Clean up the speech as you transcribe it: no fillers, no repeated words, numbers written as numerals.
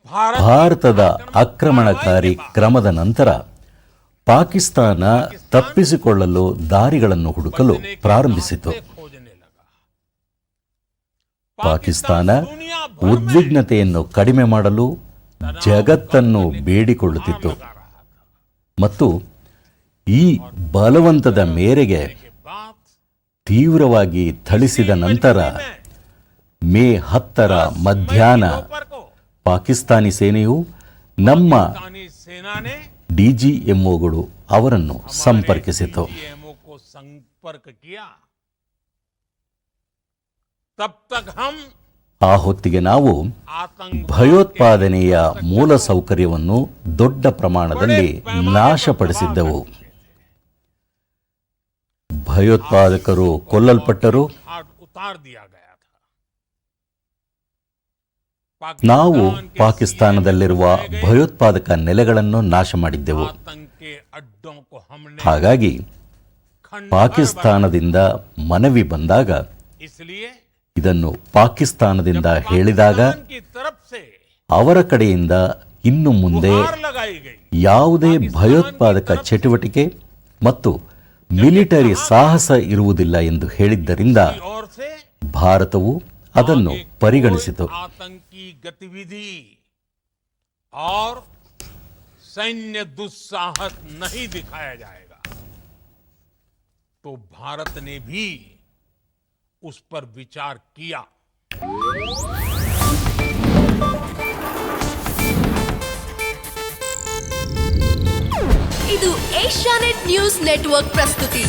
ಭಾರತದ ಆಕ್ರಮಣಕಾರಿ ಕ್ರಮದ ನಂತರ ಪಾಕಿಸ್ತಾನ ತಪ್ಪಿಸಿಕೊಳ್ಳಲು ದಾರಿಗಳನ್ನು ಹುಡುಕಲು ಪ್ರಾರಂಭಿಸಿತು. ಪಾಕಿಸ್ತಾನ ಉದ್ವಿಗ್ನತೆಯನ್ನು ಕಡಿಮೆ ಮಾಡಲು ಜಗತ್ತನ್ನು ಬೇಡಿಕೊಳ್ಳುತ್ತಿತ್ತು ಮತ್ತು ಈ ಬಲವಂತದ ಮೇರೆಗೆ ತೀವ್ರವಾಗಿ ಥಳಿಸಿದ ನಂತರ ಮೇ 10ರ ಮಧ್ಯಾಹ್ನ ಪಾಕಿಸ್ತಾನಿ ಸೇನೆಯು ನಮ್ಮ ಡಿಜಿಎಂಒಗಳು ಅವರನ್ನು ಸಂಪರ್ಕಿಸಿತು. ಆ ಹೊತ್ತಿಗೆ ನಾವು ಭಯೋತ್ಪಾದನೆಯ ಮೂಲ ಸೌಕರ್ಯವನ್ನು ದೊಡ್ಡ ಪ್ರಮಾಣದಲ್ಲಿ ನಾಶಪಡಿಸಿದ್ದೆವು. ಭಯೋತ್ಪಾದಕರು ಕೊಲ್ಲಲ್ಪಟ್ಟರು. ನಾವು ಪಾಕಿಸ್ತಾನದಲ್ಲಿರುವ ಭಯೋತ್ಪಾದಕ ನೆಲೆಗಳನ್ನು ನಾಶ ಮಾಡಿದ್ದೆವು. ಹಾಗಾಗಿ ಪಾಕಿಸ್ತಾನದಿಂದ ಮನವಿ ಬಂದಾಗ, ಇದನ್ನು ಪಾಕಿಸ್ತಾನದಿಂದ ಹೇಳಿದಾಗ ಅವರ ಕಡೆಯಿಂದ ಇನ್ನು ಮುಂದೆ ಯಾವುದೇ ಭಯೋತ್ಪಾದಕ ಚಟುವಟಿಕೆ ಮತ್ತು ಮಿಲಿಟರಿ ಸಾಹಸ ಇರುವುದಿಲ್ಲ ಎಂದು ಹೇಳಿದ್ದರಿಂದ ಭಾರತವು ಅದನ್ನು ಪರಿಗಣಿಸಿತು. सैन्य दुस्साहस नहीं दिखाया जाएगा तो भारत ने भी उस पर विचार किया. ಇದು ಏಷ್ಯಾನೆಟ್ ನ್ಯೂಸ್ ನೆಟ್ವರ್ಕ್ ಪ್ರಸ್ತುತಿ.